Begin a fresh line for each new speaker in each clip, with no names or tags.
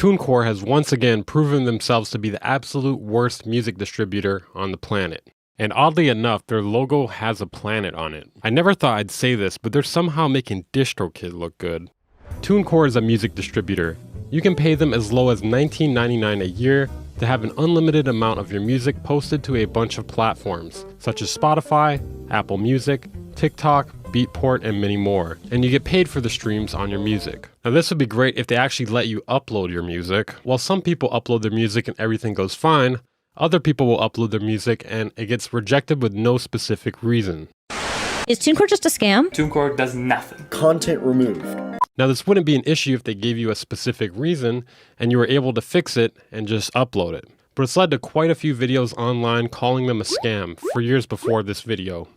Tunecore has once again proven themselves to be the absolute worst music distributor on the planet. And oddly enough, their logo has a planet on it. I never thought I'd say this, but they're somehow making DistroKid look good. Tunecore is a music distributor. You can pay them as low as $19.99 a year to have an unlimited amount of your music posted to a bunch of platforms, such as Spotify, Apple Music, TikTok, Beatport, and many more. And you get paid for the streams on your music. Now this would be great if they actually let you upload your music. While some people upload their music and everything goes fine, other people will upload their music and it gets rejected with no specific reason.
Is Tunecore just a scam?
Tunecore does nothing.
Content removed.
Now this wouldn't be an issue if they gave you a specific reason and you were able to fix it and just upload it. But it's led to quite a few videos online calling them a scam for years before this video.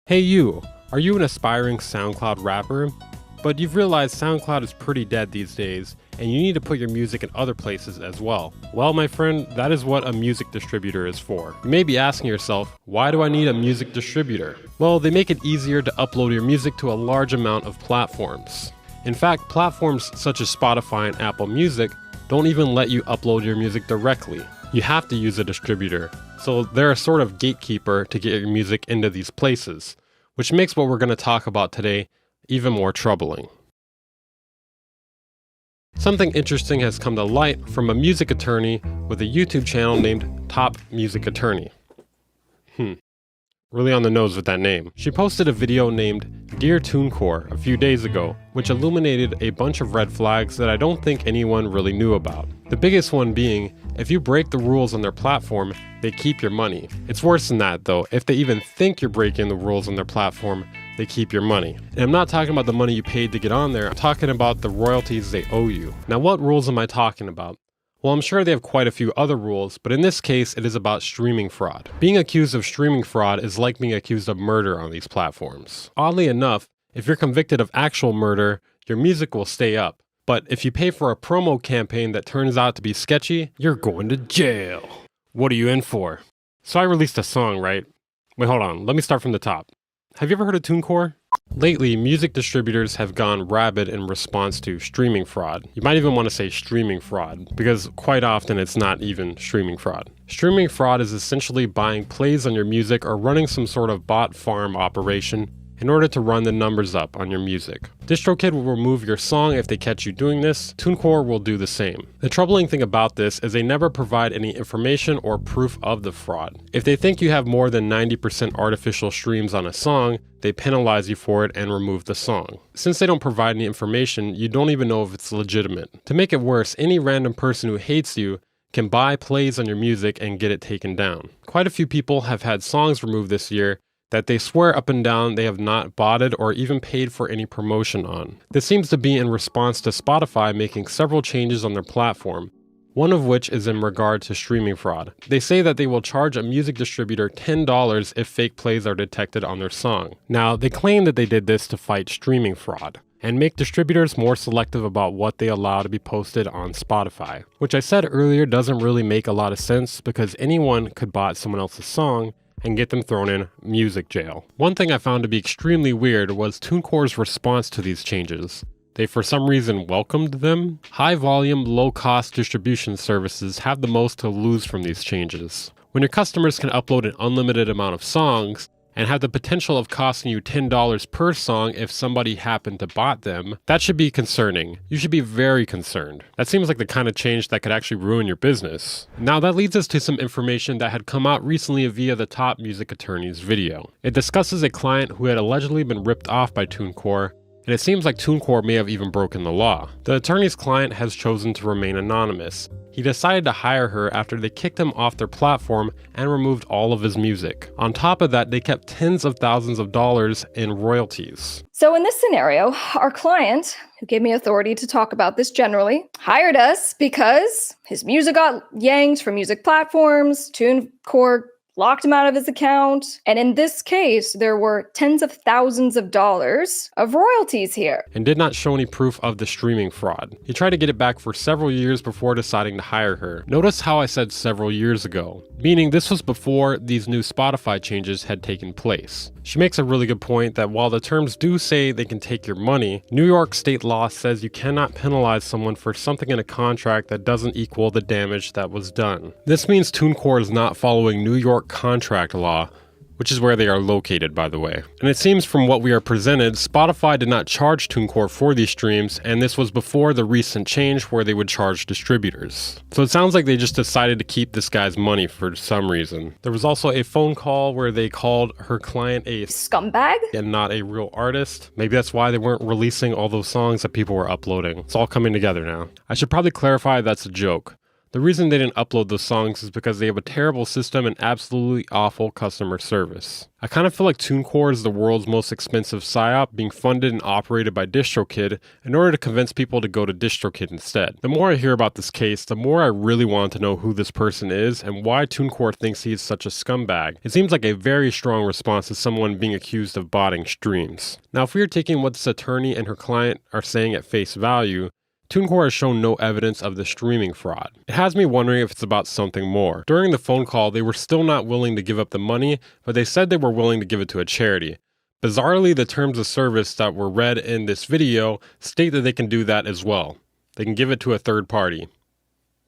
Hey you, are you an aspiring SoundCloud rapper? But you've realized SoundCloud is pretty dead these days, and you need to put your music in other places as well. Well, my friend, that is what a music distributor is for. You may be asking yourself, why do I need a music distributor? Well, they make it easier to upload your music to a large amount of platforms. In fact, platforms such as Spotify and Apple Music don't even let you upload your music directly. You have to use a distributor, so they're a sort of gatekeeper to get your music into these places, which makes what we're going to talk about today even more troubling. Something interesting has come to light from a music attorney with a YouTube channel named Top Music Attorney. Really on the nose with that name. She posted a video named Dear Tunecore a few days ago, which illuminated a bunch of red flags that I don't think anyone really knew about. The biggest one being, if you break the rules on their platform, they keep your money. It's worse than that though. If they even think you're breaking the rules on their platform, they keep your money. And I'm not talking about the money you paid to get on there, I'm talking about the royalties they owe you. Now what rules am I talking about? Well, I'm sure they have quite a few other rules, but in this case, it is about streaming fraud. Being accused of streaming fraud is like being accused of murder on these platforms. Oddly enough, if you're convicted of actual murder, your music will stay up. But if you pay for a promo campaign that turns out to be sketchy, you're going to jail. What are you in for? So I released a song, right? Wait, hold on. Let me start from the top. Have you ever heard of Tunecore? Lately, music distributors have gone rabid in response to streaming fraud. You might even want to say streaming fraud, because quite often it's not even streaming fraud. Streaming fraud is essentially buying plays on your music or running some sort of bot farm operation in order to run the numbers up on your music. DistroKid will remove your song if they catch you doing this. Tunecore will do the same. The troubling thing about this is they never provide any information or proof of the fraud. If they think you have more than 90% artificial streams on a song, they penalize you for it and remove the song. Since they don't provide any information, you don't even know if it's legitimate. To make it worse, any random person who hates you can buy plays on your music and get it taken down. Quite a few people have had songs removed this year that they swear up and down they have not botted or even paid for any promotion on. This seems to be in response to Spotify making several changes on their platform, one of which is in regard to streaming fraud. They say that they will charge a music distributor $10 if fake plays are detected on their song. Now, they claim that they did this to fight streaming fraud and make distributors more selective about what they allow to be posted on Spotify, which I said earlier doesn't really make a lot of sense because anyone could bot someone else's song and get them thrown in music jail. One thing I found to be extremely weird was Tunecore's response to these changes. They for some reason welcomed them. High volume, low cost distribution services have the most to lose from these changes. When your customers can upload an unlimited amount of songs, and have the potential of costing you $10 per song if somebody happened to bot them, that should be concerning. You should be very concerned. That seems like the kind of change that could actually ruin your business. Now that leads us to some information that had come out recently via the Top Music Attorney's video. It discusses a client who had allegedly been ripped off by Tunecore, and it seems like Tunecore may have even broken the law. The attorney's client has chosen to remain anonymous. He decided to hire her after they kicked him off their platform and removed all of his music. On top of that, they kept tens of thousands of dollars in royalties.
So in this scenario, our client, who gave me authority to talk about this generally, hired us because his music got yanked from music platforms. Tunecore locked him out of his account. And in this case, there were tens of thousands of dollars of royalties here.
And did not show any proof of the streaming fraud. He tried to get it back for several years before deciding to hire her. Notice how I said several years ago, meaning this was before these new Spotify changes had taken place. She makes a really good point that while the terms do say they can take your money, New York state law says you cannot penalize someone for something in a contract that doesn't equal the damage that was done. This means Tunecore is not following New York contract law, which is where they are located, by the way. And it seems from what we are presented, Spotify did not charge Tunecore for these streams, and this was before the recent change where they would charge distributors. So it sounds like they just decided to keep this guy's money for some reason. There was also a phone call where they called her client a
scumbag
and not a real artist. Maybe that's why they weren't releasing all those songs that people were uploading. It's all coming together now. I should probably clarify that's a joke. The reason they didn't upload those songs is because they have a terrible system and absolutely awful customer service. I kind of feel like Tunecore is the world's most expensive psyop being funded and operated by DistroKid in order to convince people to go to DistroKid instead. The more I hear about this case, the more I really want to know who this person is and why Tunecore thinks he is such a scumbag. It seems like a very strong response to someone being accused of botting streams. Now, if we are taking what this attorney and her client are saying at face value, Tunecore has shown no evidence of the streaming fraud. It has me wondering if it's about something more. During the phone call, they were still not willing to give up the money, but they said they were willing to give it to a charity. Bizarrely, the terms of service that were read in this video state that they can do that as well. They can give it to a third party.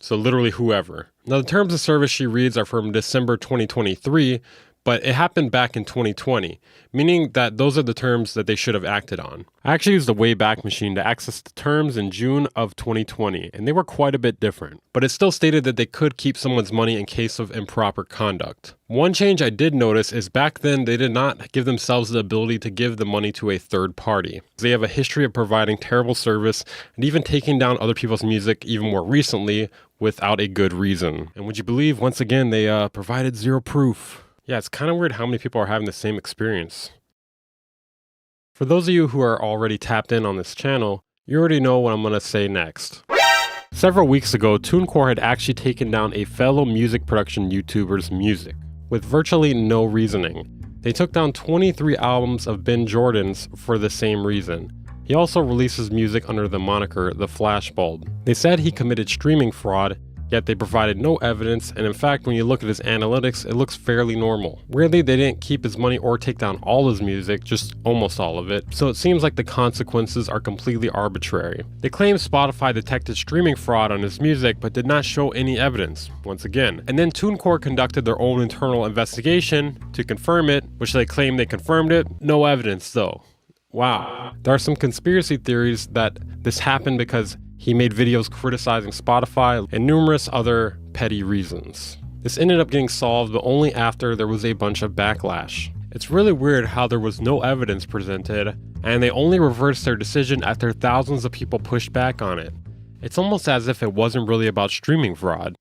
So literally whoever. Now the terms of service she reads are from December 2023, but it happened back in 2020, meaning that those are the terms that they should have acted on. I actually used the Wayback Machine to access the terms in June of 2020, and they were quite a bit different. But it still stated that they could keep someone's money in case of improper conduct. One change I did notice is back then they did not give themselves the ability to give the money to a third party. They have a history of providing terrible service and even taking down other people's music even more recently without a good reason. And would you believe, once again, they provided zero proof. Yeah, it's kind of weird how many people are having the same experience. For those of you who are already tapped in on this channel, you already know what I'm going to say next. Several weeks ago, Tunecore had actually taken down a fellow music production YouTuber's music, with virtually no reasoning. They took down 23 albums of Ben Jordan's for the same reason. He also releases music under the moniker The Flashbulb. They said he committed streaming fraud, yet they provided no evidence, and in fact when you look at his analytics, it looks fairly normal. Weirdly, they didn't keep his money or take down all his music, just almost all of it, so it seems like the consequences are completely arbitrary. They claim Spotify detected streaming fraud on his music, but did not show any evidence, once again. And then Tunecore conducted their own internal investigation to confirm it, which they claim they confirmed it. No evidence though. Wow. There are some conspiracy theories that this happened because he made videos criticizing Spotify and numerous other petty reasons. This ended up getting solved, but only after there was a bunch of backlash. It's really weird how there was no evidence presented, and they only reversed their decision after thousands of people pushed back on it. It's almost as if it wasn't really about streaming fraud.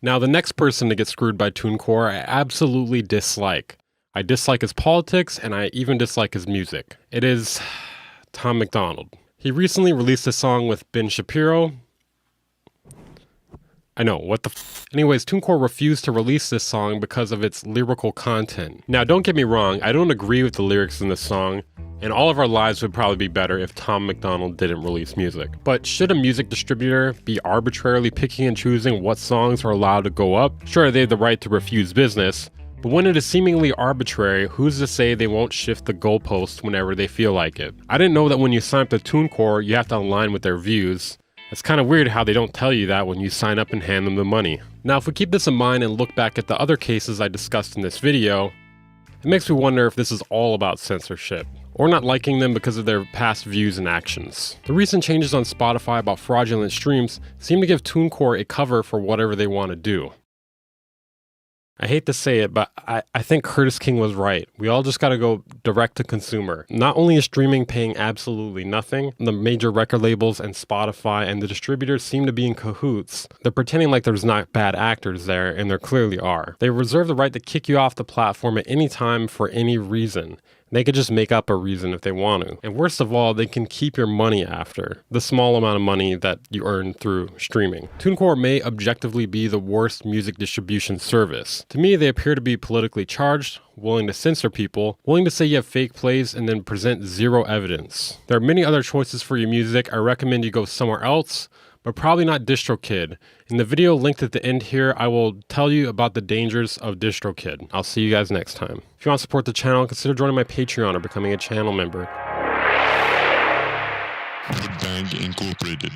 Now, the next person to get screwed by Tunecore, I absolutely dislike. I dislike his politics, and I even dislike his music. It is Tom MacDonald. He recently released a song with Ben Shapiro. I know, what the Anyways, Tunecore refused to release this song because of its lyrical content. Now, don't get me wrong, I don't agree with the lyrics in this song, and all of our lives would probably be better if Tom MacDonald didn't release music. But should a music distributor be arbitrarily picking and choosing what songs are allowed to go up? Sure, they have the right to refuse business, but when it is seemingly arbitrary, who's to say they won't shift the goalpost whenever they feel like it? I didn't know that when you sign up to Tunecore, you have to align with their views. It's kind of weird how they don't tell you that when you sign up and hand them the money. Now, if we keep this in mind and look back at the other cases I discussed in this video, it makes me wonder if this is all about censorship, or not liking them because of their past views and actions. The recent changes on Spotify about fraudulent streams seem to give Tunecore a cover for whatever they want to do. I hate to say it, but I think Curtis King was right. We all just gotta go direct to consumer. Not only is streaming paying absolutely nothing, the major record labels and Spotify and the distributors seem to be in cahoots. They're pretending like there's not bad actors there, and there clearly are. They reserve the right to kick you off the platform at any time for any reason. They could just make up a reason if they want to. And worst of all, they can keep your money after, the small amount of money that you earn through streaming. Tunecore may objectively be the worst music distribution service. To me, they appear to be politically charged, willing to censor people, willing to say you have fake plays, and then present zero evidence. There are many other choices for your music. I recommend you go somewhere else, but probably not DistroKid. In the video linked at the end here, I will tell you about the dangers of DistroKid. I'll see you guys next time. If you want to support the channel, consider joining my Patreon or becoming a channel member.
The Band Incorporated.